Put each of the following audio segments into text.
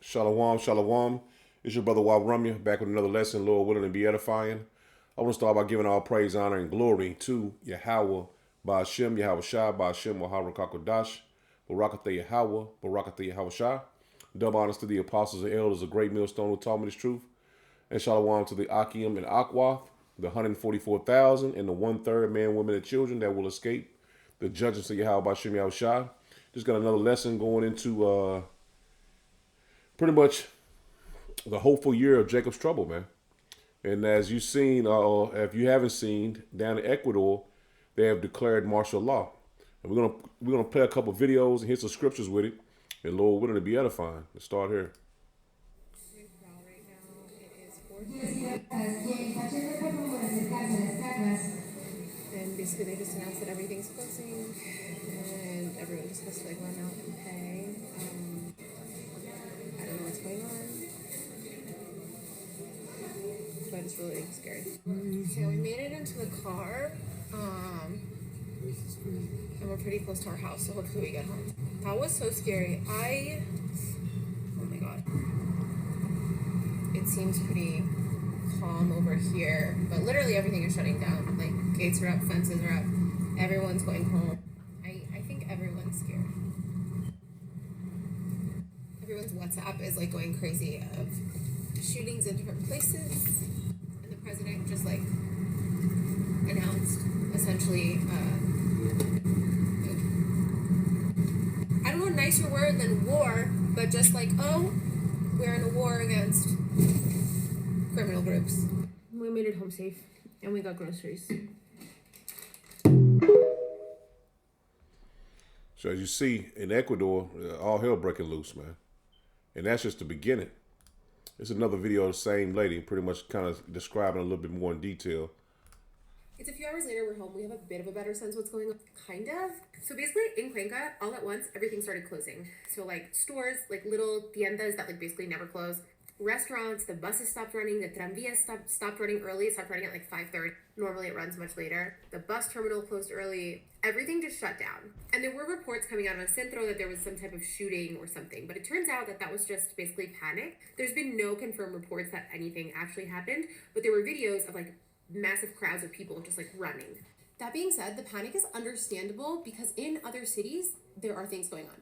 Shalom, shalom. It's your brother Wab Rumya back with another lesson, Lord willing, and be edifying. I want to start by giving all praise, honor, and glory to Yahweh, Ba'ashem, Yahweh Shai, Ba'ashem, Wahara Kakodash, Barakatha Yahweh, Barakatha Yahweh Shai. Double honors to the apostles and elders, a great millstone who taught me this truth. And shalom to the Akim and Akwath, the 144,000 and the 1/3 men, women, and children that will escape the judgments of Yahweh, Ba'ashem, Yahweh Shai. Just got another lesson going into pretty much the hopeful year of Jacob's trouble, man. And as you've seen, if you haven't seen, down in Ecuador, they have declared martial law. And we're gonna play a couple videos and hit some scriptures with it. And Lord willing, to be edifying. Let's start here. Right now it is 4:30, and basically they just announced that everything's closing, and everyone just has to like run out and pay. I don't know what's going on, but it's really scary. So we made it into the car, and we're pretty close to our house, so hopefully we get home. That was so scary. Oh my god. It seems pretty calm over here, but literally everything is shutting down. Like, gates are up, fences are up, everyone's going home. I think everyone's scared. Everyone's WhatsApp is like going crazy of shootings in different places, and the president just like announced essentially I don't know a nicer word than war, but just like, oh, we're in a war against criminal groups. We made it home safe, and we got groceries. So as you see in Ecuador, all hell breaking loose, man. And that's just the beginning. It's another video of the same lady, pretty much kind of describing a little bit more in detail. It's a few hours later, we're home. We have a bit of a better sense of what's going on, kind of. So basically, in Cuenca, all at once, everything started closing. So like stores, like little tiendas that like basically never close. Restaurants, the buses stopped running, the tranvías stopped running early. It stopped running at like 5:30. Normally it runs much later. The bus terminal closed early. Everything just shut down. And there were reports coming out of Centro that there was some type of shooting or something, but it turns out that that was just basically panic. There's been no confirmed reports that anything actually happened, but there were videos of like massive crowds of people just like running. That being said, the panic is understandable because in other cities, there are things going on.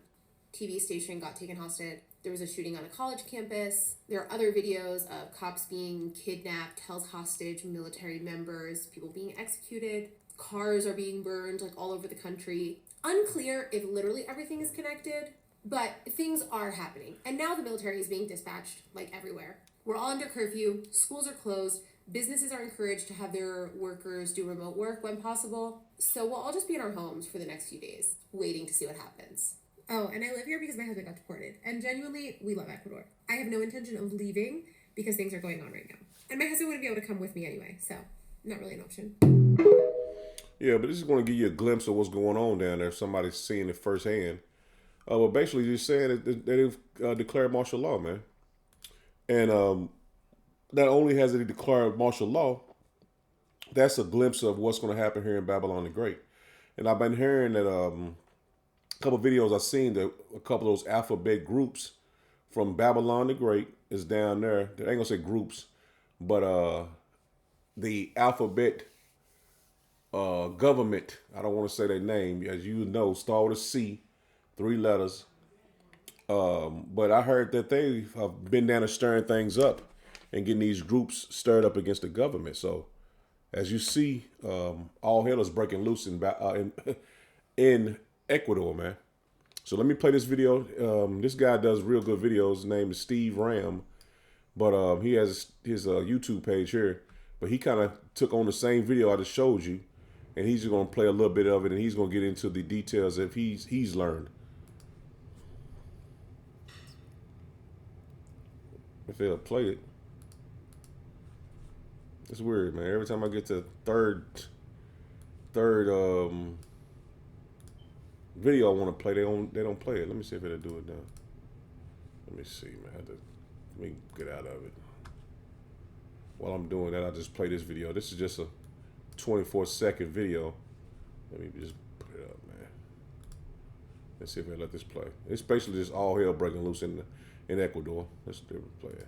TV station got taken hostage. There was a shooting on a college campus. There are other videos of cops being kidnapped, held hostage, military members, people being executed. Cars are being burned like all over the country. Unclear if literally everything is connected, but things are happening. And now the military is being dispatched like everywhere. We're all under curfew. Schools are closed. Businesses are encouraged to have their workers do remote work when possible. So we'll all just be in our homes for the next few days, waiting to see what happens. Oh, and I live here because my husband got deported. And genuinely, we love Ecuador. I have no intention of leaving because things are going on right now. And my husband wouldn't be able to come with me anyway, so not really an option. Yeah, but this is going to give you a glimpse of what's going on down there. Somebody's seeing it firsthand. But basically, just saying that they've declared martial law, man. And not only has it declared martial law, that's a glimpse of what's going to happen here in Babylon the Great. And I've been hearing that a couple of videos I've seen that a couple of those alphabet groups from Babylon the Great is down there. I ain't gonna say groups, but the alphabet government. I don't want to say their name, as you know, start with a C, 3 letters. But I heard that they have been down to stirring things up and getting these groups stirred up against the government. So, as you see, all hell is breaking loose in Ecuador, man. So let me play this video. This guy does real good videos. His name is Steve Ram, but he has his YouTube page here. But he kind of took on the same video I just showed you, and he's just gonna play a little bit of it, and he's gonna get into the details that he's learned. If they'll play it, it's weird, man. Every time I get to third video I want to play, they don't play it. Let me see if it'll do it now. Let me see, man. Let me get out of it. While I'm doing that, I just play this video. This is just a 24-second video. Let me just put it up, man. Let's see if I let this play. It's basically just all hell breaking loose in Ecuador. Let's play it.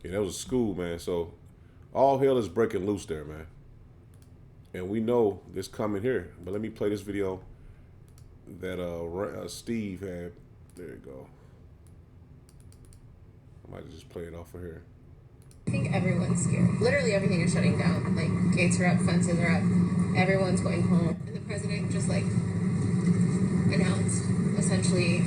Yeah, that was a school, man. So all hell is breaking loose there, man. And we know this coming here. But let me play this video that Steve had. There you go. I might just play it off of here. I think everyone's scared. Literally everything is shutting down. Like, gates are up, fences are up, everyone's going home. And the president just, like, announced, essentially,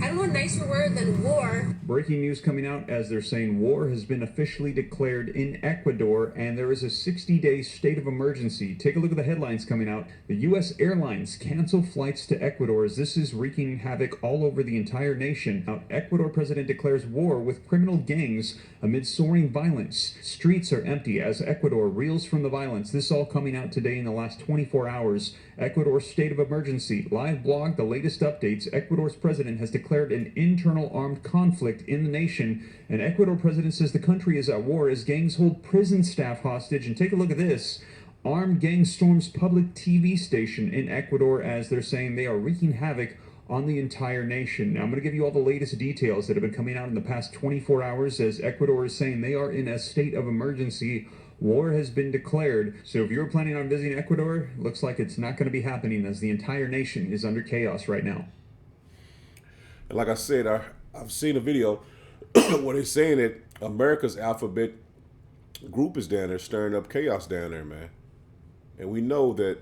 I don't know a nicer word than war. Breaking news coming out as they're saying war has been officially declared in Ecuador and there is a 60-day state of emergency. Take a look at the headlines coming out. The U.S. airlines cancel flights to Ecuador as this is wreaking havoc all over the entire nation. Now, Ecuador president declares war with criminal gangs amid soaring violence. Streets are empty as Ecuador reels from the violence. This all coming out today in the last 24 hours. Ecuador's state of emergency. Live blog, the latest updates. Ecuador's president has declared an internal armed conflict in the nation. And Ecuador president says the country is at war as gangs hold prison staff hostage. And take a look at this. Armed gang storms public TV station in Ecuador as they're saying they are wreaking havoc on the entire nation. Now, I'm going to give you all the latest details that have been coming out in the past 24 hours as Ecuador is saying they are in a state of emergency. War has been declared. So if you're planning on visiting Ecuador, looks like it's not going to be happening as the entire nation is under chaos right now. And like I said, I've seen a video where they're saying that America's alphabet group is down there stirring up chaos down there, man. And we know that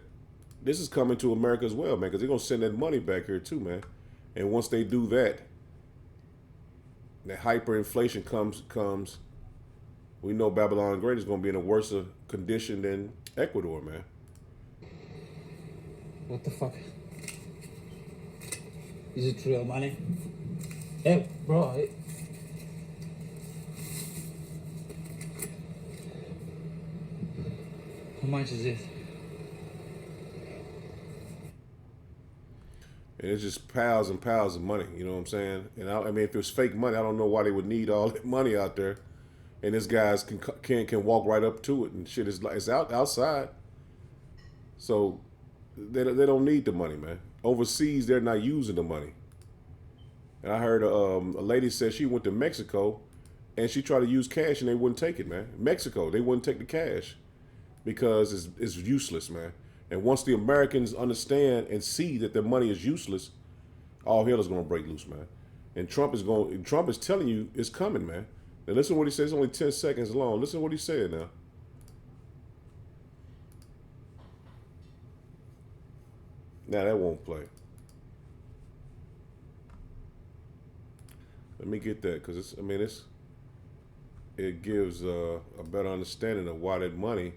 this is coming to America as well, man, because they're going to send that money back here too, man. And once they do that, that hyperinflation comes, we know Babylon the Great is going to be in a worse condition than Ecuador, man. What the fuck? Is it real money? Hey, bro. Hey. How much is this? And it's just piles and piles of money, you know what I'm saying? And I mean, if it was fake money, I don't know why they would need all that money out there. And this guys can walk right up to it and shit. It's outside, so they don't need the money, man. Overseas, they're not using the money. And I heard a lady said she went to Mexico, and she tried to use cash and they wouldn't take it, man. Mexico, they wouldn't take the cash because it's useless, man. And once the Americans understand and see that their money is useless, all hell is going to break loose, man. And Trump is telling you it's coming, man. Now listen to what he says. It's only 10 seconds long. Listen to what he said now. Now that won't play. Let me get that because it gives a better understanding of why that money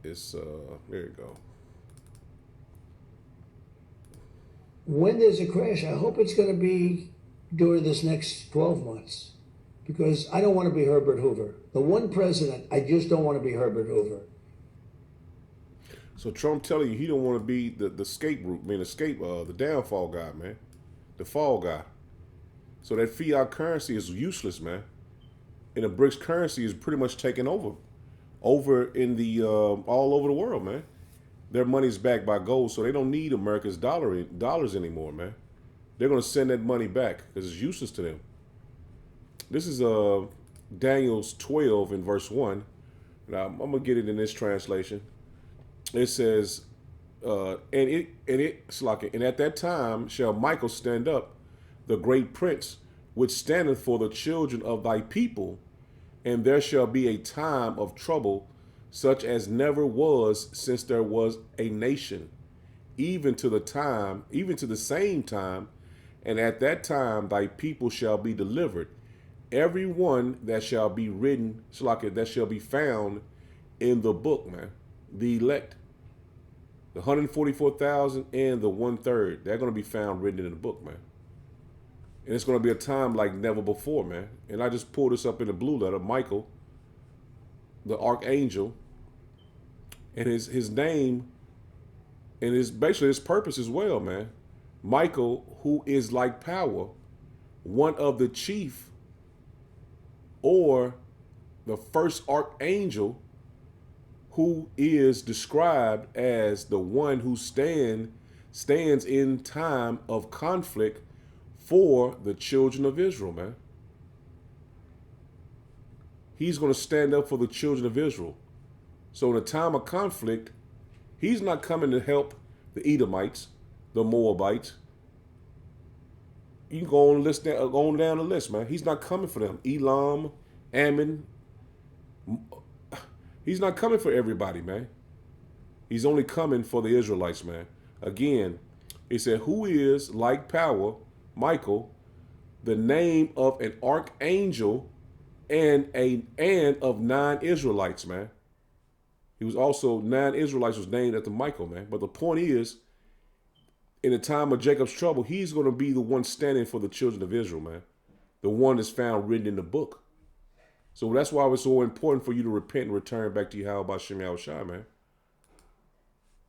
is. There you go. When there's a crash, I hope it's going to be during this next 12 months. Because I don't want to be Herbert Hoover. The one president, I just don't want to be Herbert Hoover. So Trump telling you he don't want to be the scapegoat, the downfall guy, man. The fall guy. So that fiat currency is useless, man. And the BRICS currency is pretty much taken over in the all over the world, man. Their money's backed by gold, so they don't need America's dollars anymore, man. They're gonna send that money back because it's useless to them. This is Daniel's 12 in verse 1. Now I'm gonna get it in this translation. It says, and at that time shall Michael stand up, the great prince, which standeth for the children of thy people, and there shall be a time of trouble, such as never was since there was a nation, even to the same time, and at that time thy people shall be delivered, every one that shall be written, that shall be found in the book, man. The elect, the 144,000 and the 1/3, they're going to be found written in the book, man. And it's going to be a time like never before, man. And I just pulled this up in the blue letter, Michael, the archangel, and his name and his basically his purpose as well, man. Michael, who is like power, one of the chief or the first archangel, who is described as the one who stands in time of conflict for the children of Israel, man. He's going to stand up for the children of Israel. So in a time of conflict, he's not coming to help the Edomites, the Moabites. You can go on down the list, man. He's not coming for them. Elam, Ammon. He's not coming for everybody, man. He's only coming for the Israelites, man. Again, it said, who is like power, Michael, the name of an archangel and of 9 Israelites, man. He was also 9 Israelites was named after Michael, man. But the point is, in the time of Jacob's trouble, he's going to be the one standing for the children of Israel, man. The one that's found written in the book. So that's why it's so important for you to repent and return back to Yahweh B'Shem Yahushua, man.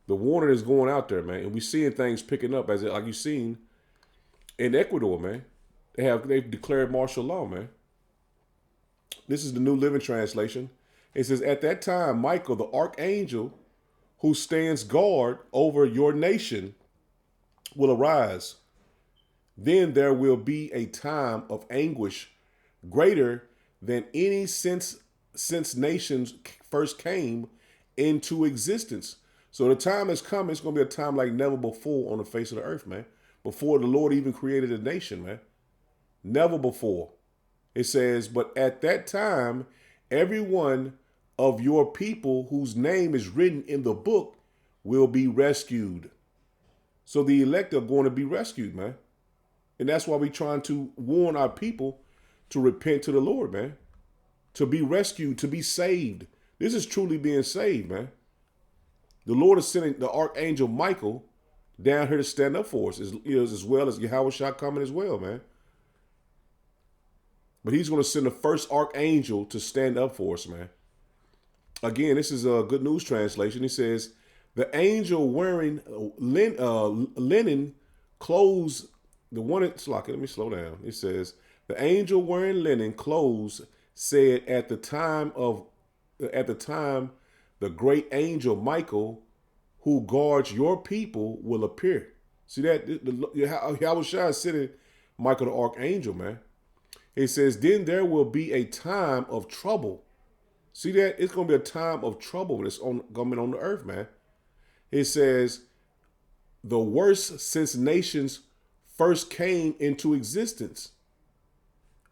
The warning is going out there, man. And we're seeing things picking up as like you've seen in Ecuador, man. They've declared martial law, man. This is the New Living Translation. It says, at that time, Michael, the archangel who stands guard over your nation, will arise. Then there will be a time of anguish greater than any since nations first came into existence. So the time has come. It's going to be a time like never before on the face of the earth, man. Before the Lord even created a nation, man. Never before. It says, but at that time, every one of your people whose name is written in the book will be rescued. So the elect are going to be rescued, man. And that's why we're trying to warn our people to repent to the Lord, man. To be rescued, to be saved. This is truly being saved, man. The Lord is sending the archangel Michael down here to stand up for us, as well as Yahweh coming as well, man. But he's going to send the first archangel to stand up for us, man. Again, this is a Good News Translation. He says, the angel wearing linen clothes, the one, it's like, let me slow down. It says, the angel wearing linen clothes said at the time, the great angel Michael, who guards your people, will appear. See that? Yahweh is sending Michael the archangel, man. It says, then there will be a time of trouble. See that? It's going to be a time of trouble that's coming on the earth, man. It says, the worst since nations first came into existence.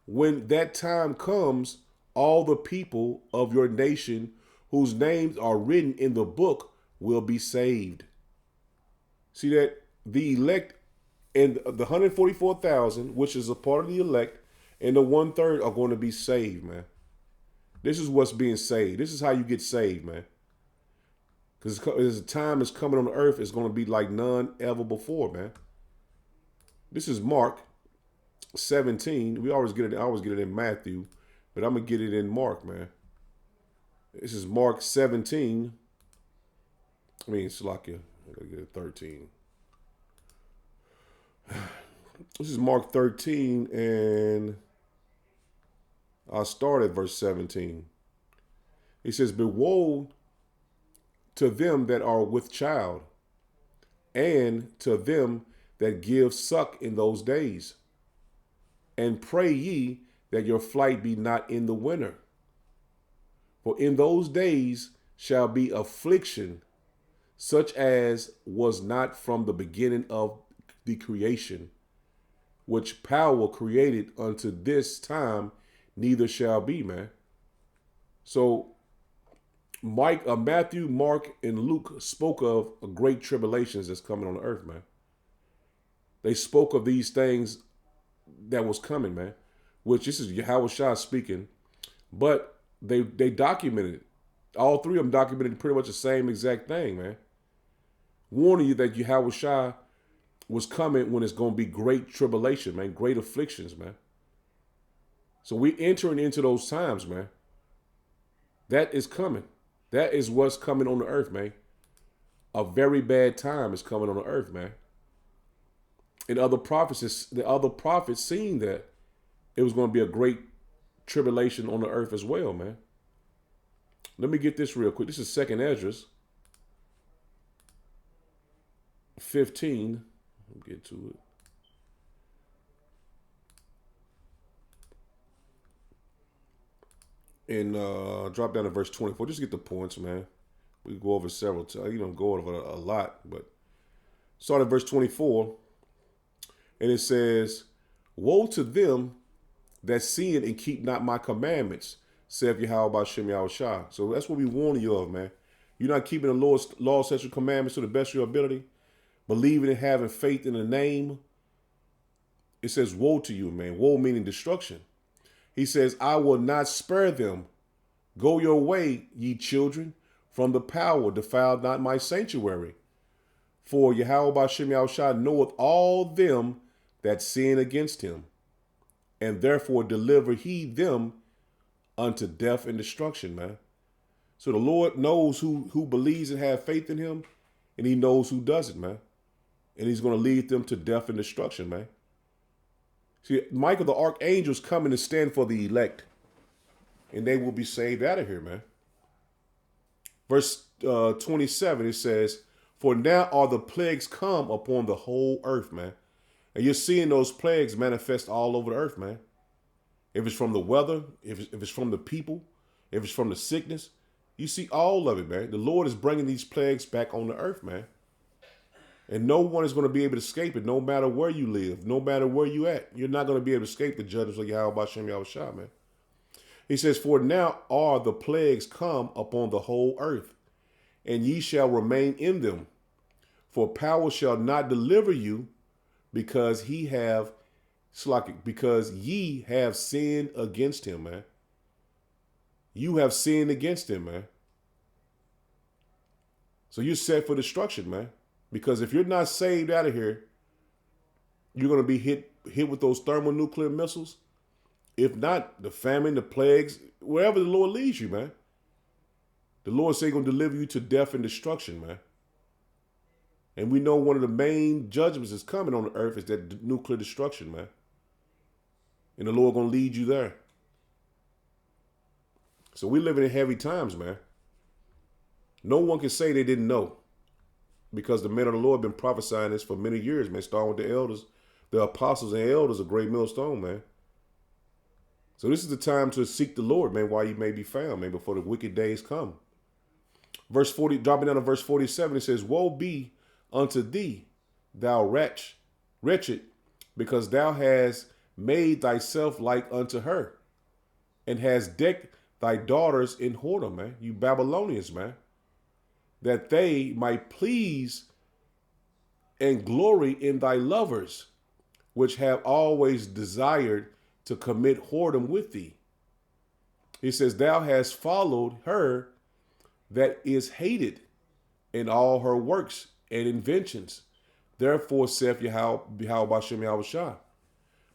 When that time comes, all the people of your nation whose names are written in the book will be saved. See that? The elect and the 144,000, which is a part of the elect, and the 1/3 are going to be saved, man. This is what's being saved. This is how you get saved, man. Because the time is coming on the earth, it's going to be like none ever before, man. This is Mark 17. I always get it in Matthew, but I'm going to get it in Mark, man. This is Mark 17. Salakia. I got to get it 13. This is Mark 13, and I'll start at verse 17. It says, but woe to them that are with child, and to them that give suck in those days. And pray ye that your flight be not in the winter. For in those days shall be affliction, such as was not from the beginning of the creation, which power created unto this time, neither shall be, man. So Matthew, Mark, and Luke spoke of a great tribulations that's coming on the earth, man. They spoke of these things that was coming, man. Which this is Yahweh Shah speaking, but they documented it. All three of them documented pretty much the same exact thing, man. Warning you that Yahweh Shah what's coming when it's going to be great tribulation, man, great afflictions, man. So we entering into those times, man. That is coming. That is what's coming on the earth, man. A very bad time is coming on the earth, man. And the other prophets seen that it was going to be a great tribulation on the earth as well, man. Let me get this real quick. This is 2nd Esdras 15. Let me get to it. And drop down to verse 24. Just get the points, man. We go over several times. You don't go over a lot, but start at verse 24. And it says, woe to them that sin and keep not my commandments, saith Yahweh Shem Yahushua. So that's what we warn you of, man. You're not keeping the Lord's law, statutes, commandments to the best of your ability, believing and having faith in the name. It says, woe to you, man. Woe meaning destruction. He says, I will not spare them. Go your way, ye children, from the power. Defile not my sanctuary. For Yahweh Shem Yahushua knoweth all them that sin against him, and therefore deliver he them unto death and destruction, man. So the Lord knows who believes and have faith in him, and he knows who doesn't, man. And he's going to lead them to death and destruction, man. See, Michael the archangel is coming to stand for the elect, and they will be saved out of here, man. Verse 27, it says, for now are the plagues come upon the whole earth, man. And you're seeing those plagues manifest all over the earth, man. If it's from the weather, if it's from the people, if it's from the sickness, you see all of it, man. The Lord is bringing these plagues back on the earth, man. And no one is going to be able to escape it, no matter where you live, no matter where you at. You're not going to be able to escape the judgments of Yahweh Shem Yahushua, man. He says, for now are the plagues come upon the whole earth, and ye shall remain in them. For power shall not deliver you, because ye have sinned against him, man. You have sinned against him, man. So you're set for destruction, man. Because if you're not saved out of here, you're going to be hit with those thermonuclear missiles. If not, the famine, the plagues, wherever the Lord leads you, man. The Lord says he's going to deliver you to death and destruction, man. And we know one of the main judgments that's coming on the earth is that nuclear destruction, man. And the Lord going to lead you there. So we're living in heavy times, man. No one can say they didn't know, because the men of the Lord have been prophesying this for many years, man, starting with the elders, the apostles and elders of Great Millstone, man. So this is the time to seek the Lord, man, while you may be found, man, before the wicked days come. Verse 40, dropping down to verse 47, it says, woe be unto thee, thou wretched, because thou hast made thyself like unto her, and hast decked thy daughters in whoredom, man, you Babylonians, man, that they might please and glory in thy lovers, which have always desired to commit whoredom with thee. He says, thou hast followed her that is hated in all her works and inventions. Therefore saith Yahweh Shem Yahushua,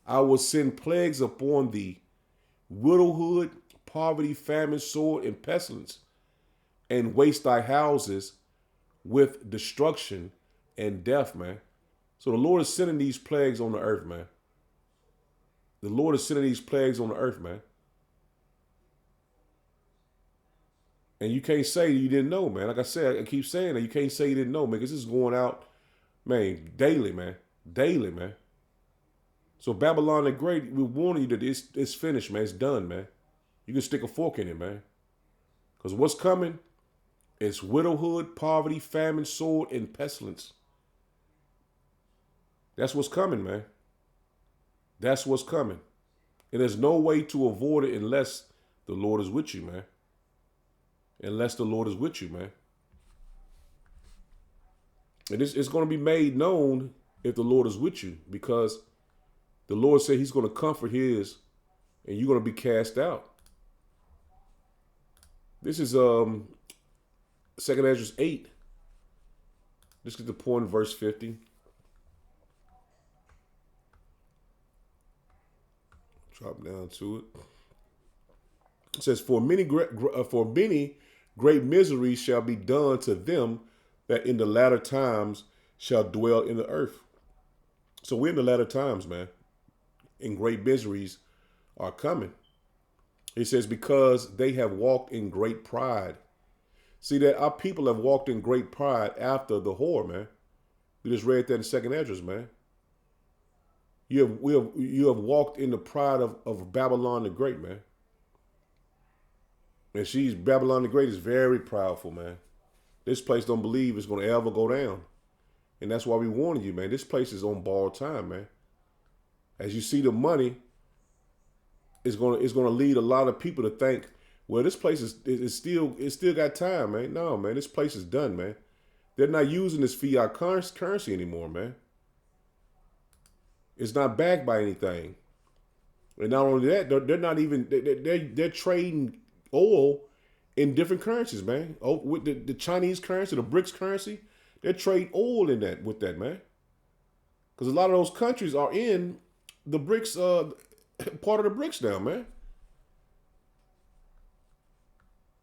I will send plagues upon thee, widowhood, poverty, famine, sword, and pestilence, and waste thy houses with destruction and death, man. So the Lord is sending these plagues on the earth, man. The Lord is sending these plagues on the earth, man. And you can't say you didn't know, man. Like I said, I keep saying that. You can't say you didn't know, man, because this is going out, man, daily, man. Daily, man. So Babylon the Great, we're warning you that it's finished, man. It's done, man. You can stick a fork in it, man. Because what's coming is widowhood, poverty, famine, sword, and pestilence. That's what's coming, man. That's what's coming. And there's no way to avoid it unless the Lord is with you, man. Unless the Lord is with you, man. And it's going to be made known if the Lord is with you, because the Lord said he's going to comfort his, and you're going to be cast out. This is 2nd Esdras 8. Let's get the point in verse 50. Drop down to it. It says, for many great miseries shall be done to them that in the latter times shall dwell in the earth. So we're in the latter times, man. And great miseries are coming. It says, because they have walked in great pride. See that our people have walked in great pride after the whore, man. We just read that in second address, man. You have walked in the pride of Babylon the Great, man. And Babylon the Great is very proudful, man. This place don't believe it's going to ever go down. And that's why we warning you, man. This place is on borrowed time, man. As you see the money, it's going to lead a lot of people to think, well, this place is still got time, man. No, man, this place is done, man. They're not using this fiat currency anymore, man. It's not backed by anything. And not only that, they're not even they're trading oil in different currencies, man. Oh, with the Chinese currency, the BRICS currency, they're trading oil in that with that, man. Because a lot of those countries are in the BRICS, part of the BRICS now, man.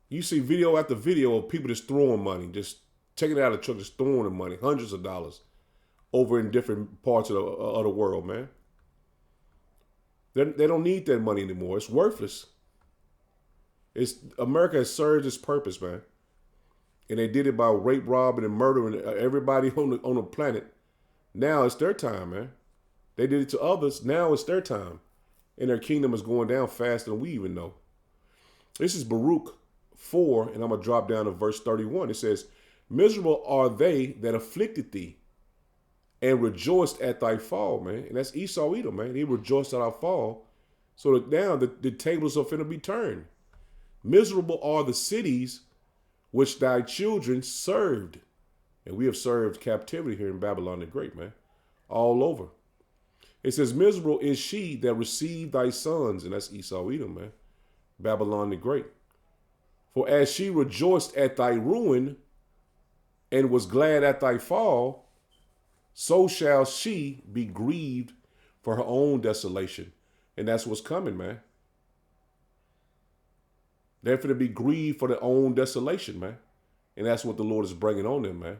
You see video after video of people just throwing money, just taking it out of the truck, just throwing the money, hundreds of dollars, over in different parts of the world, man. They don't need that money anymore. It's worthless. America has served its purpose, man. And they did it by rape, robbing, and murdering everybody on the planet. Now it's their time, man. They did it to others. Now it's their time. And their kingdom is going down faster than we even know. This is Baruch 4, and I'm going to drop down to verse 31. It says, miserable are they that afflicted thee, and rejoiced at thy fall, man. And that's Esau Edom, man. He rejoiced at our fall. So that now the tables are finna be turned. Miserable are the cities which thy children served. And we have served captivity here in Babylon the Great, man. All over. It says, miserable is she that received thy sons. And that's Esau Edom, man. Babylon the Great. For as she rejoiced at thy ruin and was glad at thy fall, so shall she be grieved for her own desolation. And that's what's coming, man. They're going to be grieved for their own desolation, man. And that's what the Lord is bringing on them, man.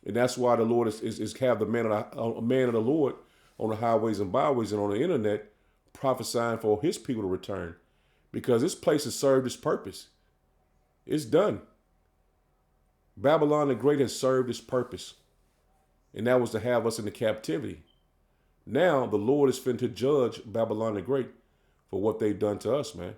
And that's why the Lord is have the man of the Lord on the highways and byways and on the internet prophesying for his people to return. Because this place has served its purpose. It's done. Babylon the Great has served its purpose. And that was to have us in the captivity. Now the Lord is fin to judge Babylon the Great for what they've done to us, man.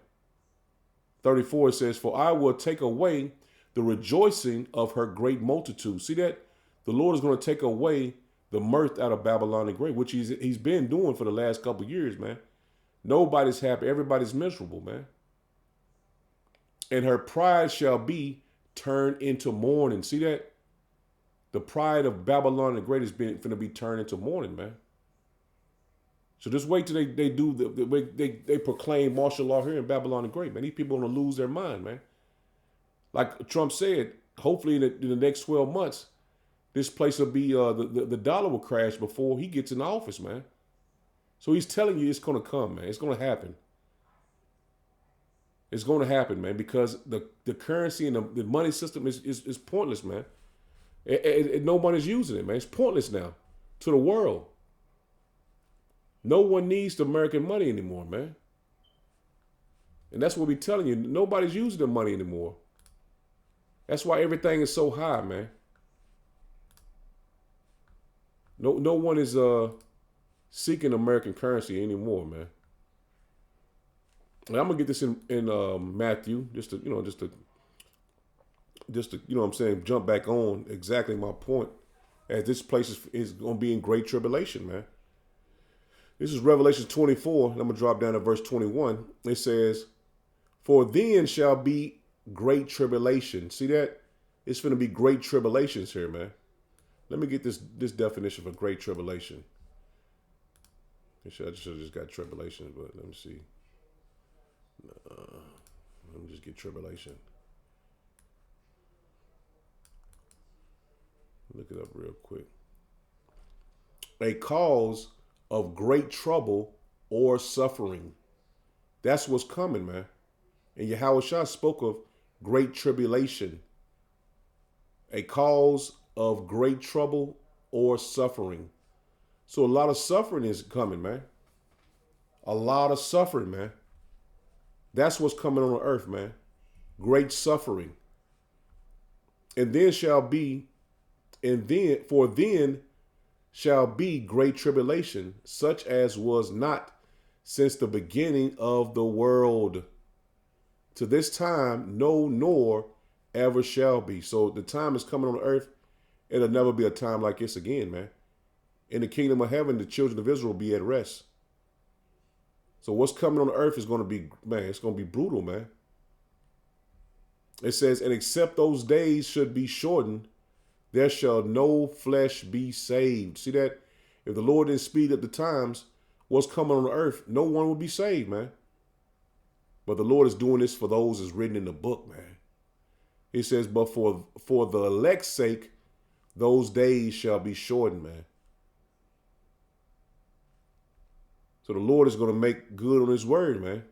34, it says, for I will take away the rejoicing of her great multitude. See that? The Lord is going to take away the mirth out of Babylon the Great, which he's been doing for the last couple of years, man. Nobody's happy. Everybody's miserable, man. And her pride shall be turned into mourning. See that? The pride of Babylon the Great is going to be turned into mourning, man. So just wait till they proclaim martial law here in Babylon the Great, man. These people are going to lose their mind, man. Like Trump said, hopefully in the next 12 months, this place will be, the dollar will crash before he gets in office, man. So he's telling you it's going to come, man. It's going to happen. It's going to happen, man, because the currency and the money system is pointless, man. Nobody's using it, man. It's pointless now to the world. No one needs the American money anymore, man. And that's what we're telling you. Nobody's using the money anymore. That's why everything is so high, man. No one is seeking American currency anymore, man. And I'm gonna get this in Matthew, just to you know what I'm saying, jump back on exactly my point. As this place is gonna be in great tribulation, man. This is Revelation 24, and I'm gonna drop down to verse 21. It says, for then shall be great tribulation. See that? It's gonna be great tribulations here, man. Let me get this definition for great tribulation. I should have just got tribulation, but let me see. Let me just get tribulation. Look it up real quick. A cause of great trouble or suffering. That's what's coming, man. And Yahweh Shah spoke of great tribulation, a cause of great trouble or suffering. So a lot of suffering is coming, man. A lot of suffering, man. That's what's coming on the earth, man. Great suffering. And then shall be, and then shall be great tribulation, such as was not since the beginning of the world. To this time, no, nor ever shall be. So the time is coming on the earth. It'll never be a time like this again, man. In the kingdom of heaven, the children of Israel will be at rest. So what's coming on the earth is going to be, man, it's going to be brutal, man. It says, and except those days should be shortened, there shall no flesh be saved. See that? If the Lord didn't speed up the times, what's coming on the earth, no one will be saved, man. But the Lord is doing this for those that's written in the book, man. He says, but for the elect's sake, those days shall be shortened, man. So the Lord is going to make good on his word, man.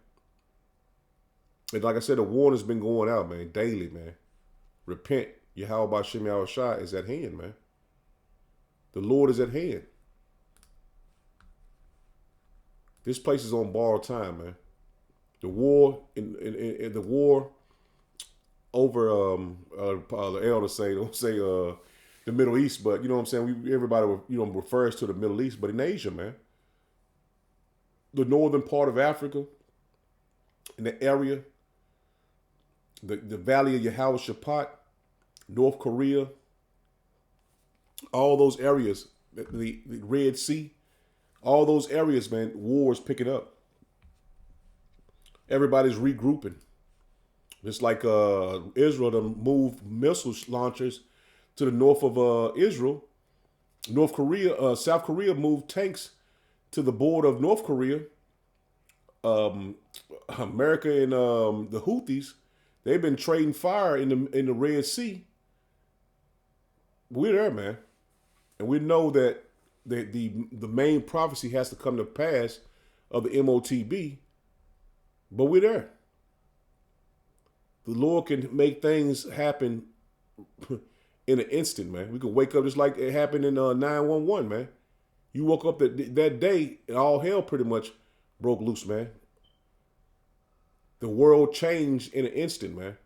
And like I said, the warning has been going out, man, daily, man. Repent. Yahweh B'Shem Yahweh Shah is at hand, man. The Lord is at hand. This place is on borrowed time, man. The war in the war over the elder don't say the Middle East, but you know what I'm saying. Everybody refers to the Middle East, but in Asia, man, the northern part of Africa, in the area, the Valley of Yahweh Shaphat, North Korea, all those areas, the Red Sea, all those areas, man, war is picking up. Everybody's regrouping. Just like Israel to move missile launchers to the north of Israel. South Korea moved tanks to the border of North Korea. America and the Houthis, they've been trading fire in the Red Sea. We're there, man, and we know that the main prophecy has to come to pass of the MOTB. But we're there. The Lord can make things happen in an instant, man. We can wake up just like it happened in 911, man. You woke up that day and all hell pretty much broke loose, man. The world changed in an instant, man.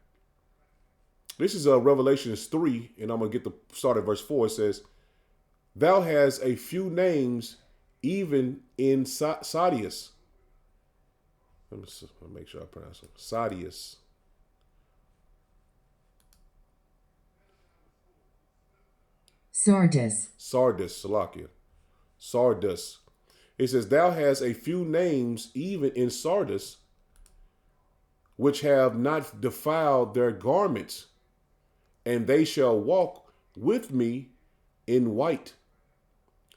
This is Revelations 3, and I'm going to start at verse 4. It says, thou hast a few names even in Sadius. Let me make sure I pronounce it. Sadius. Sardis. Salakia. Sardis. It says, thou hast a few names even in Sardis, which have not defiled their garments, and they shall walk with me in white,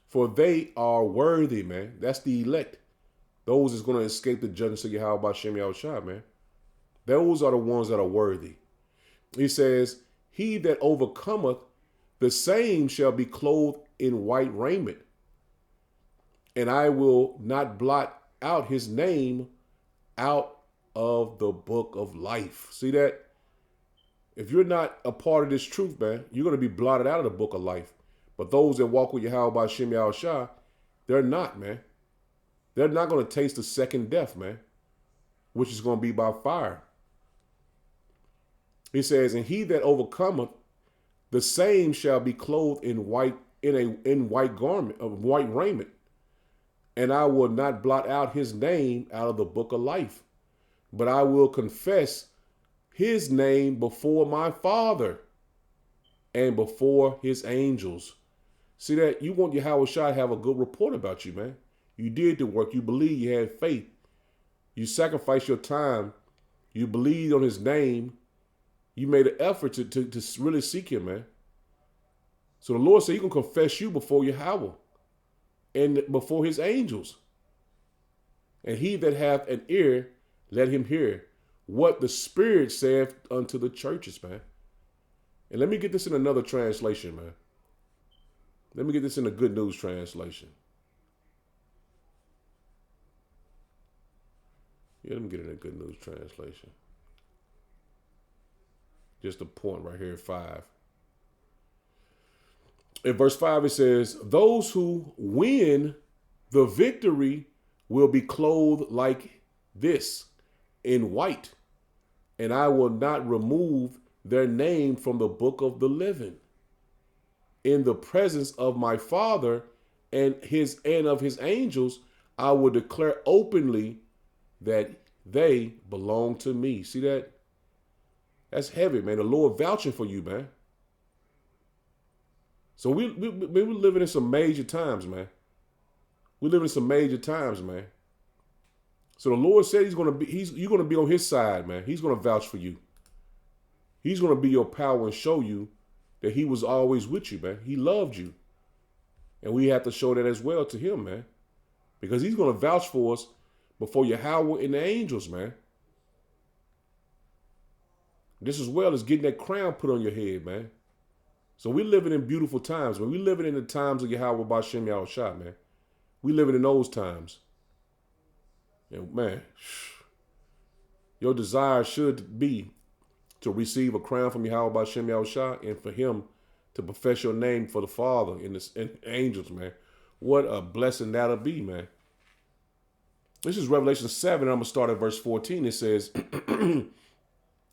for they are worthy, man. That's the elect. Those is going to escape the judgment of Yahweh B'Shem Yahweh Shah, man. Those are the ones that are worthy. He says, he that overcometh, the same shall be clothed in white raiment, and I will not blot out his name out of the book of life. See that? If you're not a part of this truth, man, you're going to be blotted out of the book of life. But those that walk with Yahweh B'Shem Yahweh Shah, they're not, man. They're not going to taste the second death, man, which is going to be by fire. He says, and he that overcometh, the same shall be clothed in white, in white garment, of white raiment, and I will not blot out his name out of the book of life, but I will confess his name before my Father and before his angels. See that? You want Yahweh Shah to have a good report about you, man. You did the work. You believe. You had faith. You sacrificed your time. You believed on his name. You made an effort to really seek him, man. So the Lord said he can confess you before Yahweh and before his angels. And he that hath an ear, let him hear what the Spirit saith unto the churches, man. And let me get this in another translation, man. Let me get this in a Good News translation. Yeah, let me get in a Good News Translation. Just a point right here, 5. In verse 5, it says, those who win the victory will be clothed like this in white, and I will not remove their name from the book of the living in the presence of my Father and of his angels. I will declare openly that they belong to me. See that? That's heavy, man. The Lord vouching for you, man. So we're living in some major times, man. We're living in some major times, man. So the Lord said you're gonna be on his side, man. He's gonna vouch for you. He's gonna be your power and show you that he was always with you, man. He loved you. And we have to show that as well to him, man. Because he's gonna vouch for us before Yahweh and the angels, man. This as well as getting that crown put on your head, man. So we're living in beautiful times, man. We're living in the times of Yahweh Bashem Yahushua, man. We're living in those times. And man, your desire should be to receive a crown from Yahweh Bashem Yahushua and for him to profess your name for the Father and the angels, man. What a blessing that'll be, man. This is Revelation 7. I'm going to start at verse 14. It says,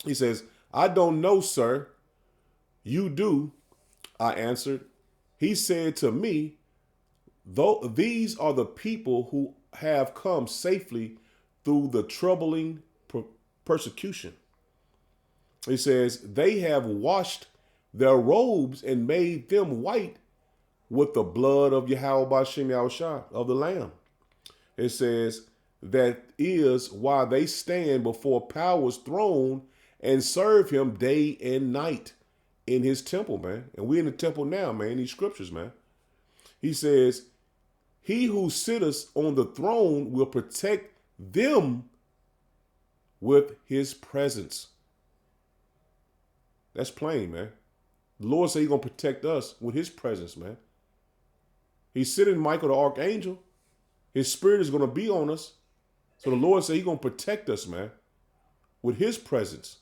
he says, I don't know, sir. You do, I answered. He said to me, though these are the people who have come safely through the troubling persecution. He says, they have washed their robes and made them white with the blood of Yahweh Bashem Yahushua, of the Lamb. It says, that is why they stand before Power's throne and serve him day and night in his temple, man. And we're in the temple now, man, in these scriptures, man. He says, he who sitteth on the throne will protect them with his presence. That's plain, man. The Lord said he's going to protect us with his presence, man. He's sitting Michael, the archangel. His spirit is going to be on us. So the Lord said he's going to protect us, man, with his presence.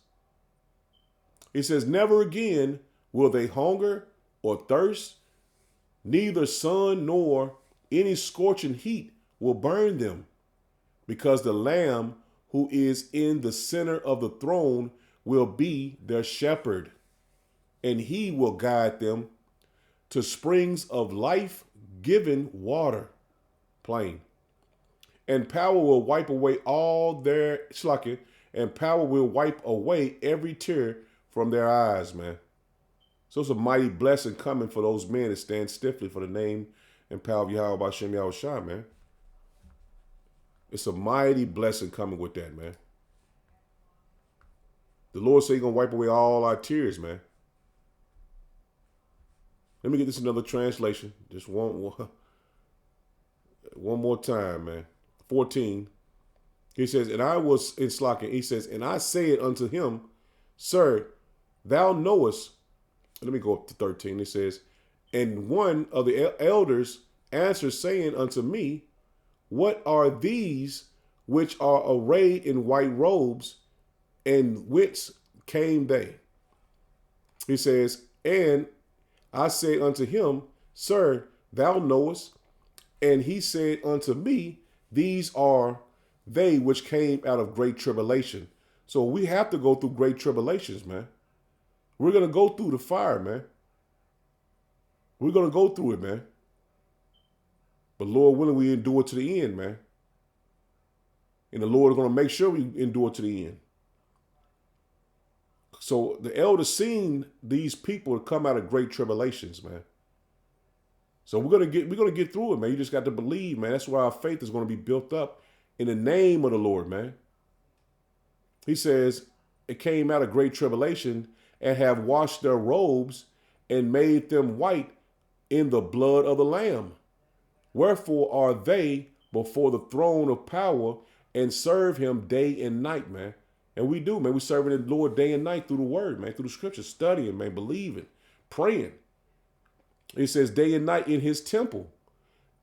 He says, never again will they hunger or thirst, neither sun nor any scorching heat will burn them, because the Lamb who is in the center of the throne will be their shepherd, and he will guide them to springs of life-giving water. Plain. And power will wipe away all their slacking, and power will wipe away every tear from their eyes, man. So it's a mighty blessing coming for those men that stand stiffly for the name and power of Yahweh Bashem Yahushua, man. It's a mighty blessing coming with that, man. The Lord said he's going to wipe away all our tears, man. Let me get this another translation. Just one more time, man. 14. He says, and I was in slacking. He says, and I said unto him, sir, thou knowest. Let me go up to 13. It says, and one of the elders answered, saying unto me, what are these which are arrayed in white robes, and whence came they? He says, and I said unto him, sir, thou knowest. And he said unto me, these are they which came out of great tribulation. So we have to go through great tribulations, man. We're going to go through the fire, man. We're going to go through it, man. But Lord willing, we endure to the end, man. And the Lord is going to make sure we endure to the end. So the elders seen these people come out of great tribulations, man. So we're gonna get through it, man. You just got to believe, man. That's why our faith is going to be built up in the name of the Lord, man. He says it came out of great tribulation and have washed their robes and made them white in the blood of the Lamb. Wherefore are they before the throne of power and serve him day and night, man. And we do, man. We serving the Lord day and night through the word, man, through the scriptures, studying, man, believing, praying. He says day and night in his temple.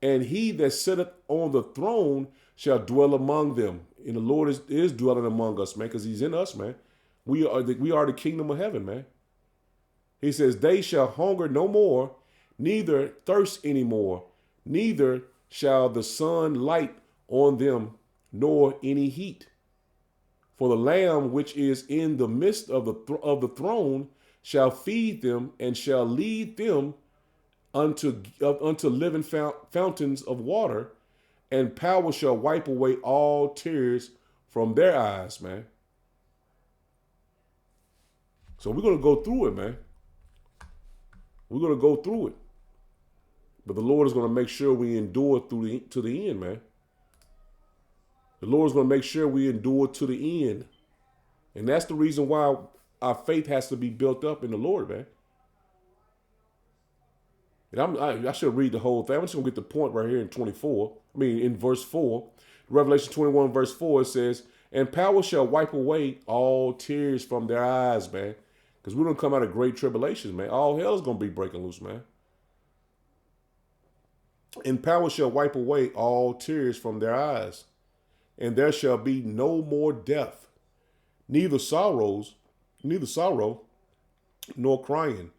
And he that sitteth on the throne shall dwell among them. And the Lord is dwelling among us, man, because he's in us, man. We are the kingdom of heaven, man. He says, they shall hunger no more, neither thirst any more, neither shall the sun light on them, nor any heat. For the Lamb which is in the midst of the throne shall feed them and shall lead them unto living fountains of water, and power shall wipe away all tears from their eyes, man. So we're gonna go through it, man. We're gonna go through it, but the Lord is gonna make sure we endure to the end, man. The Lord is gonna make sure we endure to the end, and that's the reason why our faith has to be built up in the Lord, man. And I should read the whole thing. I'm just gonna get the point right here in 24. I mean, in verse 4, Revelation 21, verse 4, it says, "And power shall wipe away all tears from their eyes, man." Because we're gonna come out of great tribulations, man. All hell's gonna be breaking loose, man. "And power shall wipe away all tears from their eyes, and there shall be no more death, neither sorrow, nor crying,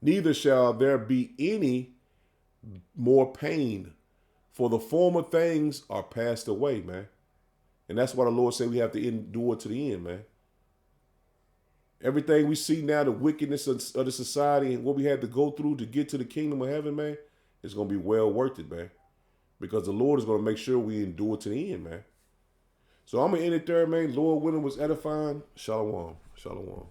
neither shall there be any more pain, for the former things are passed away," man. And that's why the Lord said we have to endure to the end, man. Everything we see now, the wickedness of the society and what we had to go through to get to the kingdom of heaven, man, it's going to be well worth it, man. Because the Lord is going to make sure we endure to the end, man. So I'm going to end it there, man. Lord willing was edifying. Shalom. Shalom.